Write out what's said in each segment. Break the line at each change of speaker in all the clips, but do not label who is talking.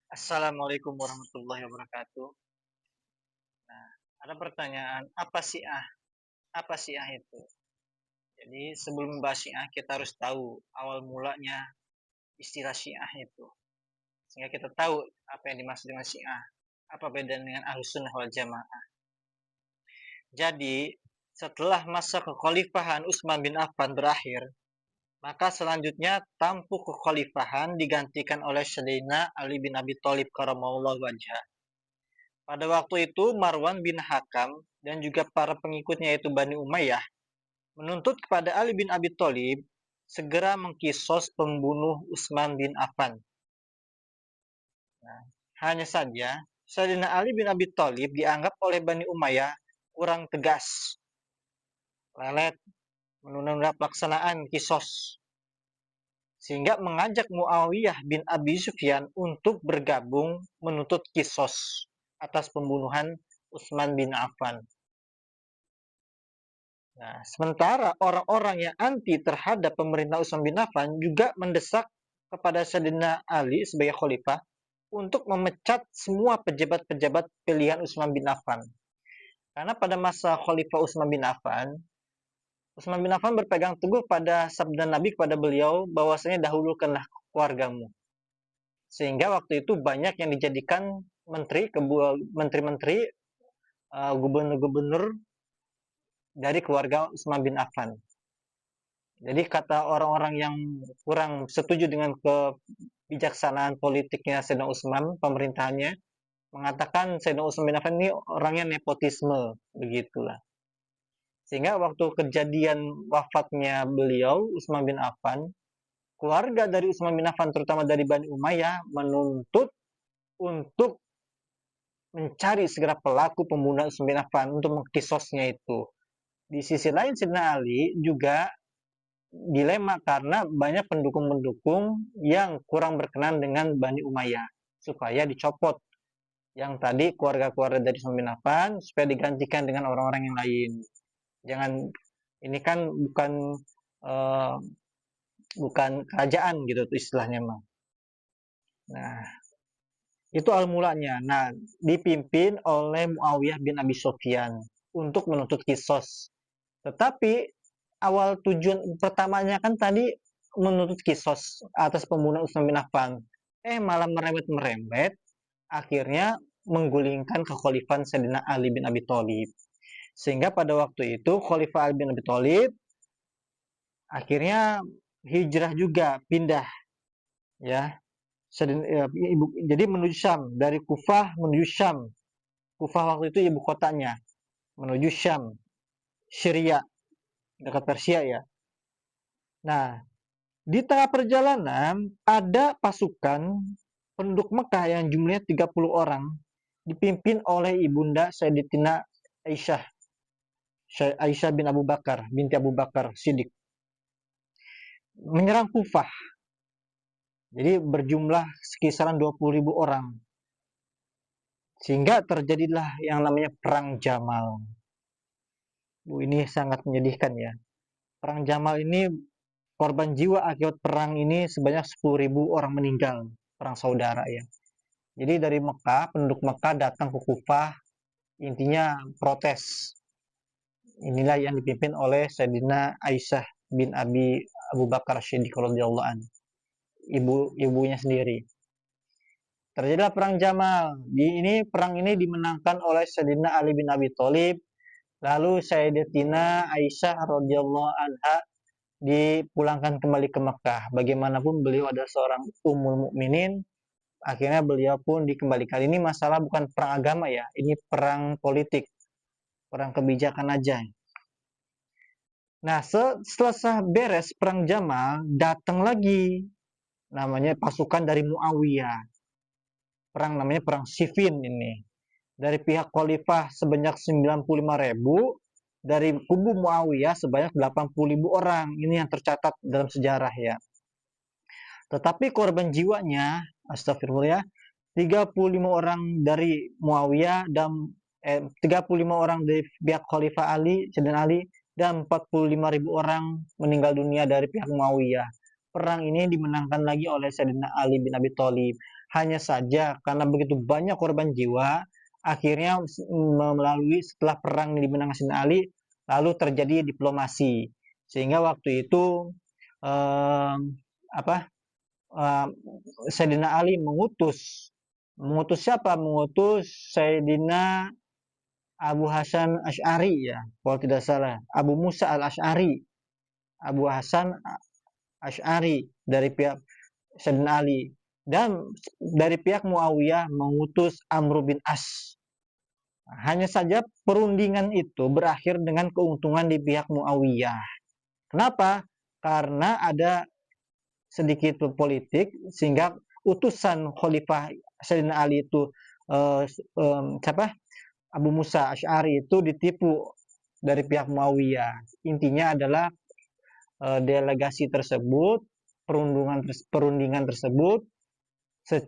Assalamualaikum warahmatullahi wabarakatuh. Nah, ada pertanyaan, apa Syiah? Apa Syiah itu? Jadi sebelum membahas Syiah, kita harus tahu awal mulanya istilah Syiah itu. Sehingga kita tahu apa yang dimaksud dengan Syiah. Apa beda dengan Ahlussunnah wal Jamaah. Jadi, setelah masa kekhalifahan Utsman bin Affan berakhir, maka selanjutnya tampuk kekhalifahan digantikan oleh Sayyidina Ali bin Abi Thalib karramallahu wajhah. Pada waktu itu Marwan bin Hakam dan juga para pengikutnya yaitu Bani Umayyah menuntut kepada Ali bin Abi Thalib segera mengkisos pembunuh Utsman bin Affan. Nah, hanya saja Sayyidina Ali bin Abi Thalib dianggap oleh Bani Umayyah kurang tegas, lelet, menunda pelaksanaan kisos, sehingga mengajak Muawiyah bin Abi Sufyan untuk bergabung menuntut kisos atas pembunuhan Utsman bin Affan. Nah, sementara orang-orang yang anti terhadap pemerintah Utsman bin Affan juga mendesak kepada Sayyidina Ali sebagai khalifah untuk memecat semua pejabat-pejabat pilihan Utsman bin Affan. Karena pada masa khalifah Utsman bin Affan berpegang teguh pada sabda Nabi kepada beliau bahwasanya dahulukanlah keluargamu. Sehingga waktu itu banyak yang dijadikan menteri-menteri, gubernur-gubernur dari keluarga Utsman bin Affan. Jadi kata orang-orang yang kurang setuju dengan kebijaksanaan politiknya Sayyidina Utsman, pemerintahannya, mengatakan Sayyidina Utsman bin Affan ini orangnya nepotisme, begitulah. Sehingga waktu kejadian wafatnya beliau, Utsman bin Affan, keluarga dari Utsman bin Affan, terutama dari Bani Umayyah, menuntut untuk mencari segera pelaku pembunuhan Utsman bin Affan untuk mengkisosnya itu. Di sisi lain, Sayyidina Ali juga dilema karena banyak pendukung-pendukung yang kurang berkenan dengan Bani Umayyah supaya dicopot yang tadi keluarga-keluarga dari Utsman bin Affan supaya digantikan dengan orang-orang yang lain. Jangan, ini kan uh, bukan kerajaan gitu istilahnya mah. Nah, itu awal mulanya. Nah, dipimpin oleh Muawiyah bin Abi Sufyan untuk menuntut kisos. Tetapi awal tujuan pertamanya kan tadi menuntut kisos atas pembunuhan Utsman bin Affan. Malah merembet-merembet, akhirnya menggulingkan kekhalifahan Sayyidina Ali bin Abi Thalib. Sehingga pada waktu itu Khalifah Ali bin Abi Thalib akhirnya hijrah juga, pindah ya. Jadi menuju Syam, dari Kufah menuju Syam. Kufah waktu itu ibu kotanya, menuju Syam, Syria, dekat Persia ya. Nah, di tengah perjalanan ada pasukan penduduk Mekah yang jumlahnya 30 orang dipimpin oleh ibunda Sayyidatina Aisyah. Aisyah bin Abu Bakar, binti Abu Bakar Siddiq. Menyerang Kufah. Jadi berjumlah sekisaran 20.000 orang. Sehingga terjadilah yang namanya Perang Jamal. Ini sangat menyedihkan ya. Perang Jamal ini korban jiwa akibat perang ini sebanyak 10.000 orang meninggal. Perang saudara ya. Jadi dari Mekah, penduduk Mekah datang ke Kufah, intinya protes. Inilah yang dipimpin oleh Sayyidina Aisyah bin Abu Bakar Siddiq radhiyallahu an. Ibunya sendiri. Terjadilah perang Jamal. Perang ini dimenangkan oleh Sayyidina Ali bin Abi Thalib. Lalu Sayyidatina Aisyah radhiyallahu anha dipulangkan kembali ke Mekah. Bagaimanapun beliau adalah seorang ummul mukminin. Akhirnya beliau pun dikembalikan. Ini masalah bukan perang agama ya. Ini perang politik. Perang kebijakan aja. Nah, setelah beres perang Jamal, datang lagi namanya pasukan dari Muawiyah. Perang namanya perang Siffin ini. Dari pihak khalifah sebanyak 95.000, dari kubu Muawiyah sebanyak 80.000 orang. Ini yang tercatat dalam sejarah ya. Tetapi korban jiwanya, astagfirullah, 35 orang dari Muawiyah dan 35 orang dari pihak Khalifah Ali, Sayyidina Ali, dan 45.000 orang meninggal dunia dari pihak Muawiyah. Perang ini dimenangkan lagi oleh Sayyidina Ali bin Abi Thalib. Hanya saja karena begitu banyak korban jiwa, akhirnya melalui setelah perang dimenangkan Sayyidina Ali, lalu terjadi diplomasi. Sehingga waktu itu eh, apa eh, Sayyidina Ali mengutus siapa? Mengutus Sayyidina Abu Hasan Asy'ari ya, kalau tidak salah. Abu Musa al-Asy'ari, Abu Hasan Asy'ari dari pihak Sayyidina Ali, dan dari pihak Muawiyah mengutus Amr bin As. Hanya saja perundingan itu berakhir dengan keuntungan di pihak Muawiyah. Kenapa? Karena ada sedikit politik sehingga utusan Khalifah Sayyidina Ali itu siapa? Abu Musa Asy'ari itu ditipu dari pihak Muawiyah. Intinya adalah delegasi tersebut, perundingan tersebut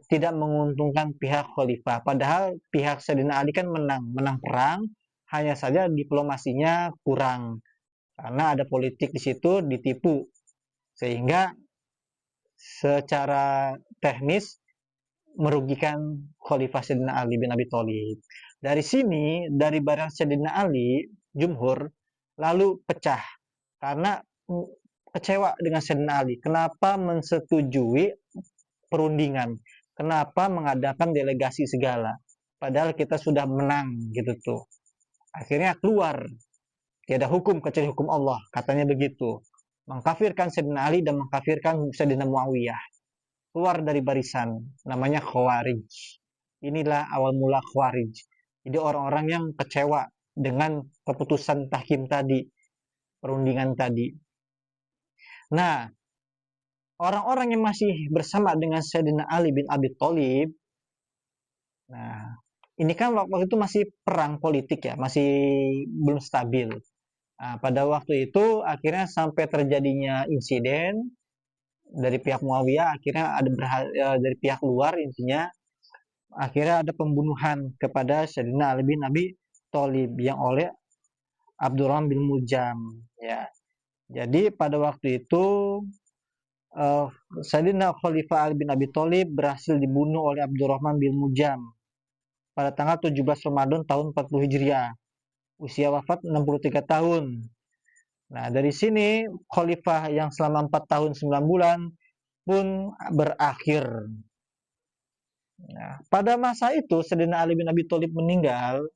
tidak menguntungkan pihak Khalifah. Padahal pihak Sayyidina Ali kan menang perang, hanya saja diplomasinya kurang karena ada politik di situ, ditipu, sehingga secara teknis merugikan Khalifah Sayyidina Ali bin Abi Thalib. Dari sini, dari barang Sayyidina Ali, Jumhur lalu pecah karena kecewa dengan Sayyidina Ali. Kenapa mensetujui perundingan? Kenapa mengadakan delegasi segala? Padahal kita sudah menang gitu tuh. Akhirnya keluar, tiada hukum kecuali hukum Allah, katanya begitu. Mengkafirkan Sayyidina Ali dan mengkafirkan Sayyidina Muawiyah. Keluar dari barisan, namanya Khawarij. Inilah awal mula Khawarij. Jadi orang-orang yang kecewa dengan keputusan tahkim tadi, perundingan tadi. Nah, orang-orang yang masih bersama dengan Sayyidina Ali bin Abi Thalib, nah, ini kan waktu itu masih perang politik ya, masih belum stabil. Nah, pada waktu itu akhirnya sampai terjadinya insiden dari pihak Muawiyah, akhirnya ada dari pihak luar, intinya akhirnya ada pembunuhan kepada Sayyidina Ali bin Abi Thalib yang oleh Abdurrahman bin Muljam ya. Jadi pada waktu itu Sayyidina Khalifah Ali bin Abi Thalib berhasil dibunuh oleh Abdurrahman bin Muljam pada tanggal 17 Ramadan tahun 40 Hijriah. Usia wafat 63 tahun. Nah, dari sini khalifah yang selama 4 tahun 9 bulan pun berakhir. Nah, pada masa itu Sayyidina Ali bin Abi Thalib meninggal,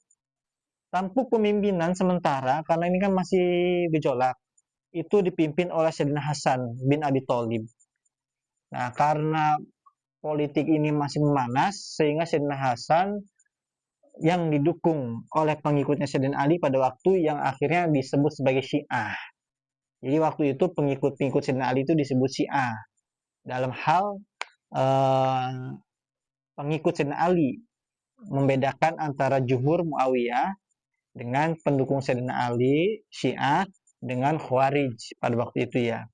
tampuk pemimpinan sementara karena ini kan masih gejolak. Itu dipimpin oleh Sayyidina Hasan bin Abi Thalib. Nah, karena politik ini masih memanas sehingga Sayyidina Hasan yang didukung oleh pengikutnya Sayyidina Ali pada waktu yang akhirnya disebut sebagai Syiah. Jadi waktu itu pengikut-pengikut Sayyidina Ali itu disebut Syiah. Dalam hal pengikut Sayyidina Ali, membedakan antara Jumhur Muawiyah dengan pendukung Sayyidina Ali, Syiah, dengan Khawarij pada waktu itu ya.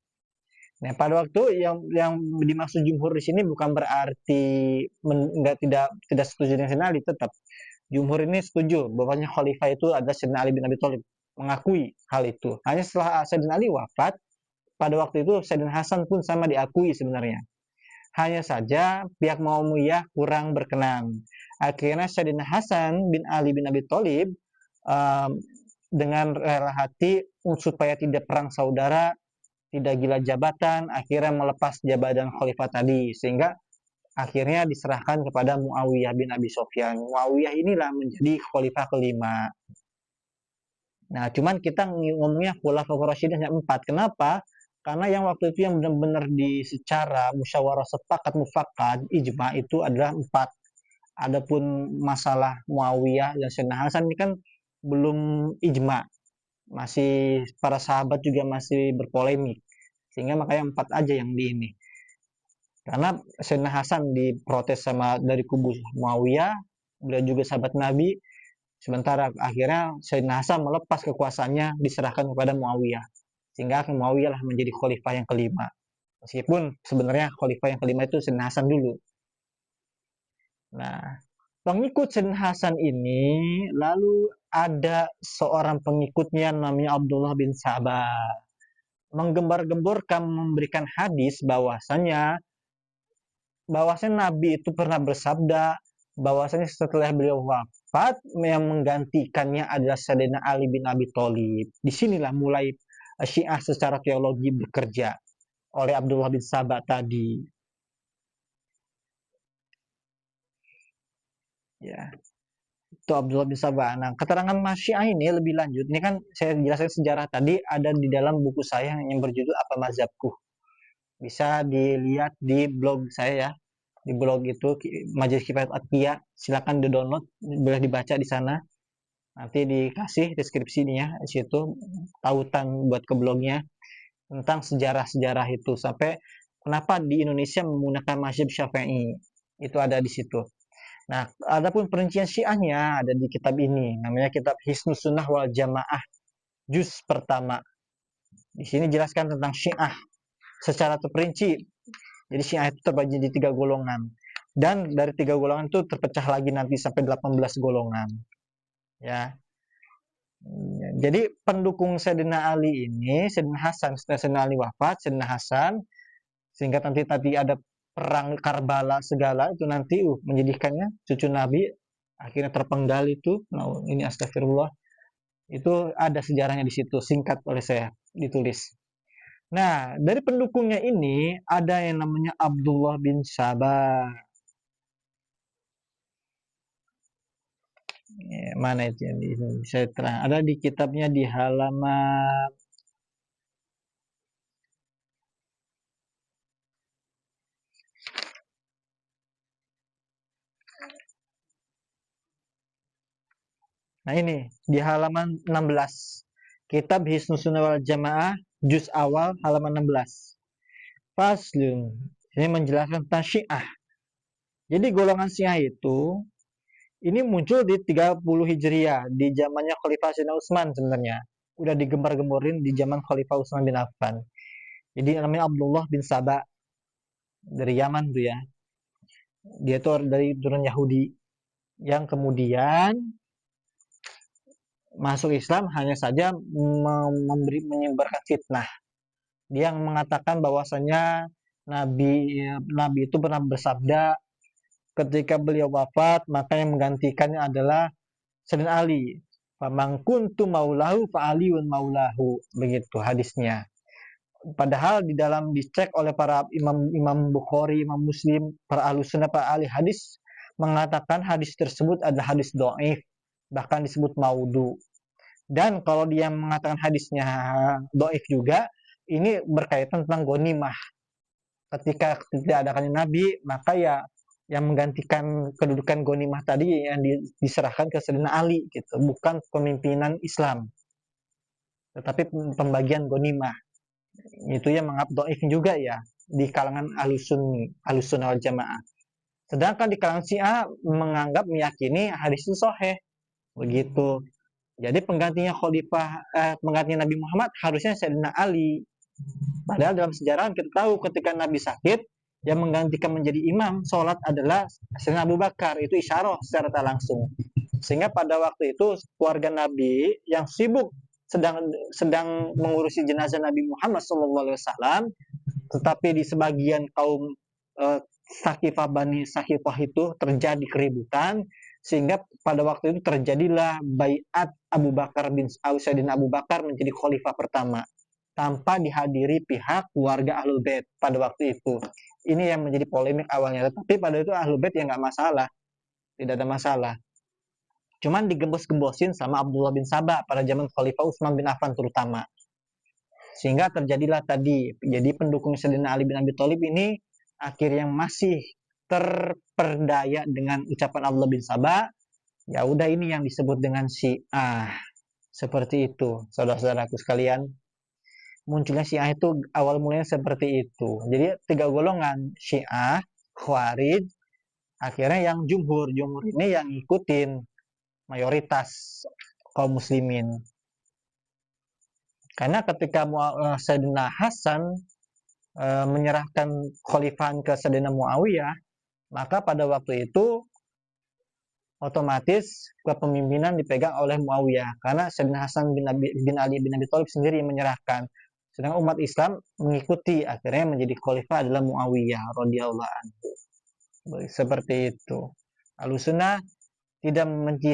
Nah, pada waktu yang dimaksud Jumhur di sini bukan berarti tidak setuju dengan Sayyidina Ali, tetap Jumhur ini setuju bahwanya khalifah itu adalah Sayyidina Ali bin Abi Thalib, mengakui hal itu. Hanya setelah Sayyidina Ali wafat, pada waktu itu Sayyidina Hasan pun sama diakui sebenarnya. Hanya saja pihak Muawiyah kurang berkenan. Akhirnya Sayyidina Hasan bin Ali bin Abi Thalib dengan rela hati supaya tidak perang saudara, tidak gila jabatan, akhirnya melepas jabatan khalifah tadi, sehingga akhirnya diserahkan kepada Muawiyah bin Abi Sufyan. Muawiyah inilah menjadi khalifah kelima. Nah, cuman kita ngomongnya Khulafaur Rasyidin yang 4. Kenapa? Karena yang waktu itu yang benar-benar secara musyawarah sepakat mufakat ijma itu adalah 4. Adapun masalah Muawiyah dan Sayyidina Hasan ini kan belum ijma. Masih para sahabat juga masih berpolemik. Sehingga makanya 4 aja yang di ini. Karena Sayyidina Hasan diprotes dari kubu Muawiyah, beliau juga sahabat Nabi. Sementara akhirnya Sayyidina Hasan melepas kekuasaannya, diserahkan kepada Muawiyah. Sehingga Muawiyah lah menjadi khalifah yang kelima. Meskipun sebenarnya khalifah yang kelima itu Sayyidina Hasan dulu. Nah, pengikut Sayyidina Hasan ini lalu ada seorang pengikutnya namanya Abdullah bin Sabah. Menggembar-gemborkan memberikan hadis bahwasanya bahwasanya Nabi itu pernah bersabda bahwasanya setelah beliau wafat yang menggantikannya adalah Sayyidina Ali bin Abi Thalib. Disinilah mulai Syiah secara teologi bekerja oleh Abdullah bin Sabah tadi. Ya, itu Abdullah bin Sabah. Nah, keterangan Mas Syiah ini lebih lanjut. Ini kan saya jelaskan sejarah tadi ada di dalam buku saya yang berjudul Apa Mazhabku. Bisa dilihat di blog saya ya. Di blog itu Majelis Kifayat Atqiyah, silakan di-download, boleh dibaca di sana. Nanti dikasih deskripsinya di situ, tautan buat ke blognya tentang sejarah-sejarah itu sampai kenapa di Indonesia menggunakan mazhab Syafi'i. Itu ada di situ. Nah, adapun perincian Syiahnya ada di kitab ini, namanya kitab Hisnus Sunnah wal Jamaah, juz pertama. Di sini jelaskan tentang Syiah secara terperinci. Jadi Syiah itu terbagi di 3 golongan. Dan dari 3 golongan itu terpecah lagi nanti sampai 18 golongan. Ya. Jadi pendukung Sayyidina Ali ini, Sayyidina Hasan, setelah Sayyidina Ali wafat, Sayyidina Hasan, sehingga nanti ada perang Karbala segala itu nanti menjadikannya cucu Nabi akhirnya terpenggal itu. Nah, ini astagfirullah. Itu ada sejarahnya di situ, singkat oleh saya ditulis. Nah, dari pendukungnya ini ada yang namanya Abdullah bin Sabah. Mana itu yang saya terang? Ada di kitabnya di halaman Nah ini di halaman 16. Kitab Hisnus Sunnah wal Jamaah juz awal halaman 16. Faslun. Ini menjelaskan tentang Syiah. Jadi golongan Syiah itu ini muncul di 30 Hijriah di zamannya Khalifah Sayyidina Utsman sebenarnya. Udah digembar-gemborin di zaman Khalifah Utsman bin Affan. Jadi namanya Abdullah bin Sabah dari Yaman tuh ya. Dia itu dari turun Yahudi yang kemudian masuk Islam hanya saja menyebarkan fitnah. Dia yang mengatakan bahwasanya Nabi itu pernah bersabda ketika beliau wafat maka yang menggantikannya adalah Sayyidina Ali. Faman kuntu maulahu fa aliun maulahu. Begitu hadisnya. Padahal di dalam dicek oleh para imam Bukhari, Imam Muslim, para ahlussunnah, para ahli hadis mengatakan hadis tersebut adalah hadis dhaif, bahkan disebut maudhu. Dan kalau dia mengatakan hadisnya dhaif juga, ini berkaitan tentang ghanimah. Ketika tidak ada Nabi, maka ya yang menggantikan kedudukan ghanimah tadi yang diserahkan ke Sayyidina Ali gitu, bukan pemimpinan Islam, tetapi pembagian ghanimah. Itu yang menganggap dhaif juga ya di kalangan Ahlussunnah wal Jamaah. Sedangkan di kalangan Syiah menganggap meyakini hadis itu sahih. Begitu. Jadi penggantinya penggantinya Nabi Muhammad harusnya Sayyidina Ali. Padahal dalam sejarah kita tahu ketika Nabi sakit, yang menggantikan menjadi imam sholat adalah Sayyidina Abu Bakar. Itu isyarah secara tak langsung. Sehingga pada waktu itu keluarga Nabi yang sibuk sedang mengurusi jenazah Nabi Muhammad SAW, tetapi di sebagian kaum Sakifah Bani Sakifah itu terjadi keributan, sehingga pada waktu itu terjadilah baiat Abu Bakar bin Sayyidina Abu Bakar menjadi khalifah pertama tanpa dihadiri pihak keluarga Ahlul Bait pada waktu itu. Ini yang menjadi polemik awalnya, tetapi pada itu Ahlul Bait ya nggak masalah, tidak ada masalah. Cuman digembos-gembosin sama Abdullah bin Sabah pada zaman Khalifah Utsman bin Affan terutama. Sehingga terjadilah tadi, jadi pendukung Sayyidina Ali bin Abi Thalib ini akhirnya masih terperdaya dengan ucapan Abdullah bin Sabah. Ya udah ini yang disebut dengan Syiah. Seperti itu, saudara-saudaraku sekalian. Munculnya Syiah itu awal mulanya seperti itu. Jadi 3 golongan, Syiah, Khawarij, akhirnya yang jumhur ini yang ngikutin mayoritas kaum muslimin. Karena ketika Sayyidina Hasan menyerahkan khalifahan ke Sayyidina Muawiyah, maka pada waktu itu otomatis kepemimpinan dipegang oleh Muawiyah karena Sayyidina Hasan bin Ali bin Abi Thalib sendiri yang menyerahkan. Sedangkan umat Islam mengikuti, akhirnya menjadi khalifah adalah Muawiyah radhiyallahu anhu. Seperti itu. Ahlussunnah tidak membenci,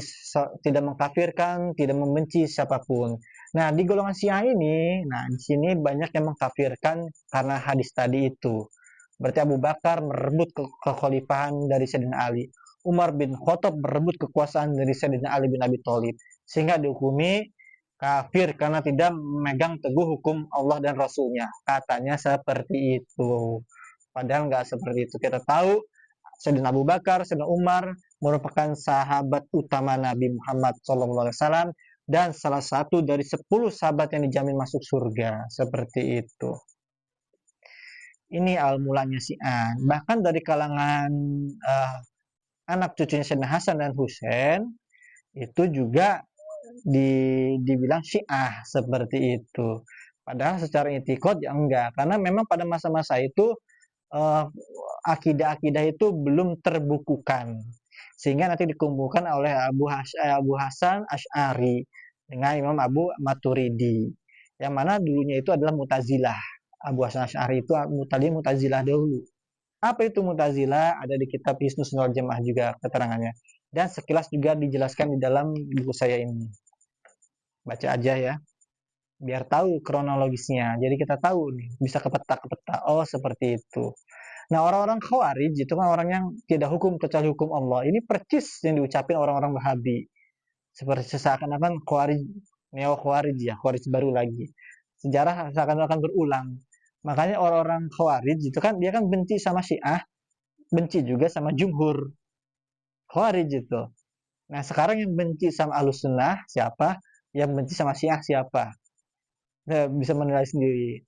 tidak mengkafirkan, tidak membenci siapapun. Nah, di golongan Syiah ini, nah di sini banyak yang mengkafirkan karena hadis tadi itu. Berarti Abu Bakar merebut kekhalifahan dari Sayyidina Ali. Umar bin Khattab merebut kekuasaan dari Sayyidina Ali bin Abi Thalib. Sehingga dihukumi kafir karena tidak memegang teguh hukum Allah dan Rasulnya. Katanya seperti itu. Padahal nggak seperti itu. Kita tahu Sayyidina Abu Bakar, Sayyidina Umar merupakan sahabat utama Nabi Muhammad SAW dan salah satu dari 10 sahabat yang dijamin masuk surga. Seperti itu. Ini awal mulanya Syiah. Bahkan dari kalangan anak cucunya Sayyidina Hasan dan Husain itu juga dibilang Syiah seperti itu. Padahal secara itikad ya enggak, karena memang pada masa-masa itu akidah-akidah itu belum terbukukan, sehingga nanti dikumpulkan oleh Abu Hasan Asy'ari dengan Imam Abu Maturidi, yang mana dulunya itu adalah Mu'tazilah. Abu Hasan Asy'ari itu Mu'tazilah dahulu. Apa itu Mu'tazilah? Ada di kitab Hisnus Nuwal Jamaah juga keterangannya. Dan sekilas juga dijelaskan di dalam buku saya ini. Baca aja ya, biar tahu kronologisnya. Jadi kita tahu nih, bisa ke peta. Oh, seperti itu. Nah, orang-orang Khawarij itu kan orang yang tidak hukum kecuali hukum Allah. Ini percis yang diucapin orang-orang Wahabi. Seperti seakan-akan Khawarij, neo Khawarij ya, Khawarij baru lagi. Sejarah seakan-akan berulang. Makanya orang-orang Khawarij itu kan dia kan benci sama Syiah, benci juga sama Jumhur. Khawarij itu. Nah, sekarang yang benci sama Ahlussunnah siapa? Yang benci sama Syiah siapa? Bisa menilai sendiri.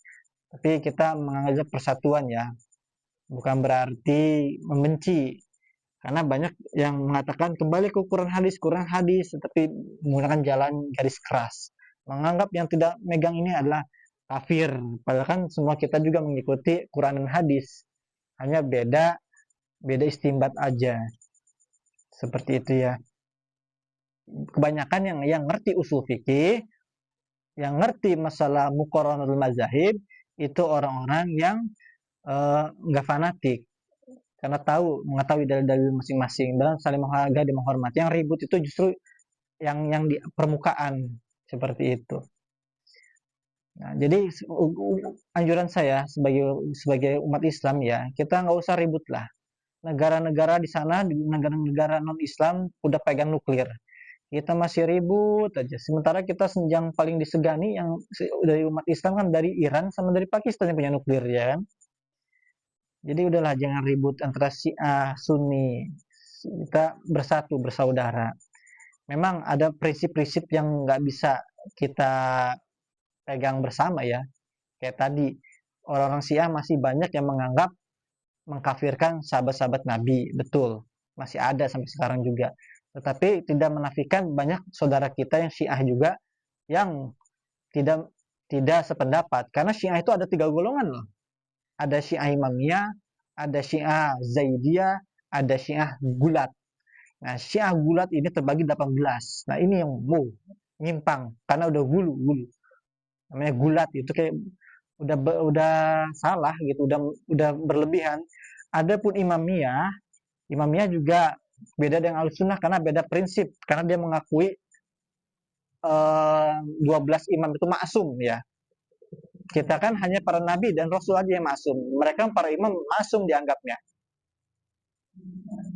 Tapi kita menganggap persatuan ya, bukan berarti membenci. Karena banyak yang mengatakan kembali ke Quran hadis, tetapi menggunakan jalan garis keras. Menganggap yang tidak megang ini adalah kafir. Padahal kan semua kita juga mengikuti Quran dan hadis. Hanya beda istimbat aja. Seperti itu ya. Kebanyakan yang ngerti usul fikih, yang ngerti masalah muqarranatul mazahib, itu orang-orang yang nggak fanatik, karena mengetahui dalil-dalil masing-masing dan saling menghargai dan menghormati. Yang ribut itu justru yang di permukaan seperti itu. Nah, jadi anjuran saya sebagai umat Islam ya, kita nggak usah ribut lah. Negara-negara di sana, di negara-negara non-Islam udah pegang nuklir. Kita masih ribut aja. Sementara kita yang paling disegani yang dari umat Islam kan dari Iran sama dari Pakistan yang punya nuklir ya kan. Jadi udahlah, jangan ribut antara Syiah, Sunni. Kita bersatu, bersaudara. Memang ada prinsip-prinsip yang nggak bisa kita pegang bersama ya. Kayak tadi, orang-orang Syiah masih banyak yang menganggap mengkafirkan sahabat-sahabat Nabi. Betul, masih ada sampai sekarang juga. Tetapi tidak menafikan banyak saudara kita yang Syiah juga yang tidak tidak sependapat. Karena Syiah itu ada 3 golongan loh. Ada Syiah Imamiyah, ada Syiah Zaidiyah, ada Syiah Gulat. Nah, Syiah Gulat ini terbagi 18. Nah, ini yang nyimpang karena udah gulu. Namanya Gulat itu kayak udah salah gitu, udah berlebihan. Adapun Imamiyah juga beda dengan Ahlussunnah karena beda prinsip, karena dia mengakui 12 imam itu maksum ya. Kita kan hanya para nabi dan rasul aja yang maksum. Mereka para imam maksum dianggapnya.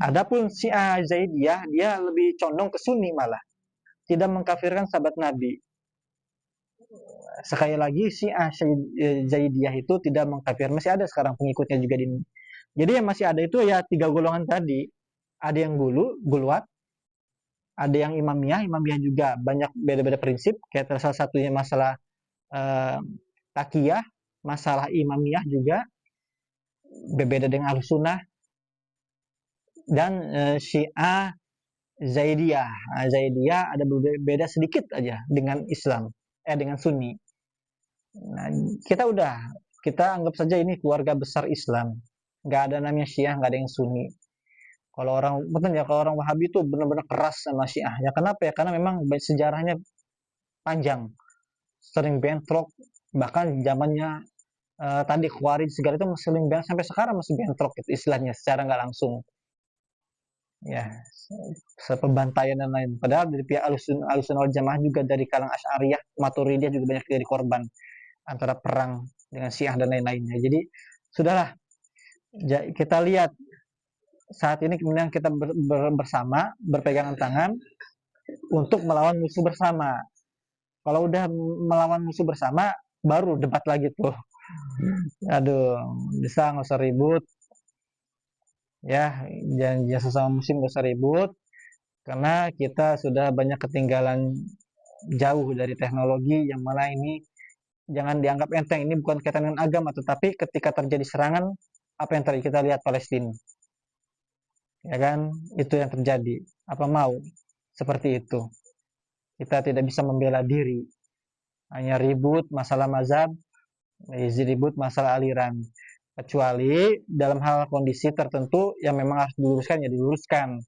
Adapun Syiah Zaidiyah dia lebih condong ke Sunni malah. Tidak mengkafirkan sahabat Nabi. Sekali lagi Syiah Zaidiyah itu tidak mengkafir. Masih ada sekarang pengikutnya juga di. Jadi yang masih ada itu ya 3 golongan tadi. Ada yang guluat, ada yang Imamiyah juga banyak beda-beda prinsip. Kayak salah satunya masalah Takiyah, masalah Imamiyah juga berbeda dengan Ahlussunnah, dan Syiah Zaidiyah. Zaidiyah ada berbeda sedikit aja dengan dengan Sunni. Nah, kita anggap saja ini keluarga besar Islam. Nggak ada namanya Syiah, nggak ada yang Sunni. Kalau orang Wahabi itu benar-benar keras sama Syiah. Ya kenapa ya? Karena memang sejarahnya panjang, sering bentrok, bahkan zamannya tadi Khawarij segala itu sering bentrok, sampai sekarang masih bentrok gitu istilahnya secara nggak langsung. ya, sepembantaian dan lain. Padahal dari pihak Ahlussunnah wal Jamaah juga dari kalangan Asy'ariyah, Maturidiyah juga banyak jadi korban antara perang dengan Syiah dan lain-lainnya. Jadi sudahlah, kita lihat saat ini kemudian kita bersama berpegangan tangan untuk melawan musuh bersama. Kalau udah melawan musuh bersama, baru debat lagi tuh. Aduh, bisa nggak usah ribut ya, jangan sesama muslim nggak usah ribut karena kita sudah banyak ketinggalan jauh dari teknologi yang mana ini jangan dianggap enteng. Ini bukan kaitan dengan agama, tetapi ketika terjadi serangan, apa yang terjadi kita lihat Palestina, ya kan? Itu yang terjadi. Apa mau seperti itu? Kita tidak bisa membela diri, hanya ribut masalah mazhab, ribut masalah aliran. Kecuali dalam hal kondisi tertentu yang memang harus diluruskan, ya diluruskan.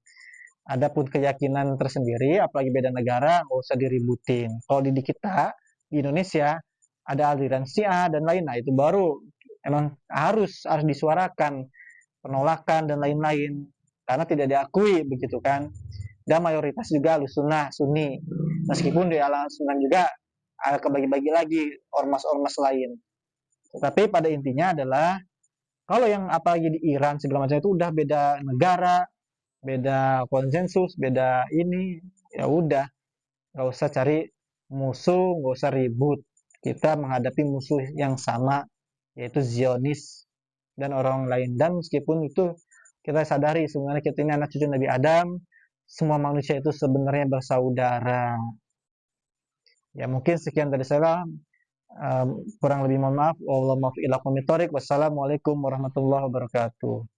Adapun keyakinan tersendiri, apalagi beda negara, nggak usah diributin. Kalau di kita, di Indonesia, ada aliran Syiah dan lain, nah itu baru emang harus disuarakan penolakan dan lain-lain karena tidak diakui begitu kan. Dan mayoritas juga Ahlussunnah Sunni, meskipun di Ahlussunnah juga ada kebagi-bagi lagi ormas-ormas lain. Tetapi pada intinya adalah kalau yang apalagi di Iran segala macam itu udah beda negara, beda konsensus, beda ini, ya udah, nggak usah cari musuh, nggak usah ribut. Kita menghadapi musuh yang sama, yaitu Zionis dan orang lain. Dan meskipun itu kita sadari sebenarnya kita ini anak cucu Nabi Adam, semua manusia itu sebenarnya bersaudara. Ya mungkin sekian dari saya. Kurang lebih mohon maaf. Wassalamualaikum warahmatullahi wabarakatuh.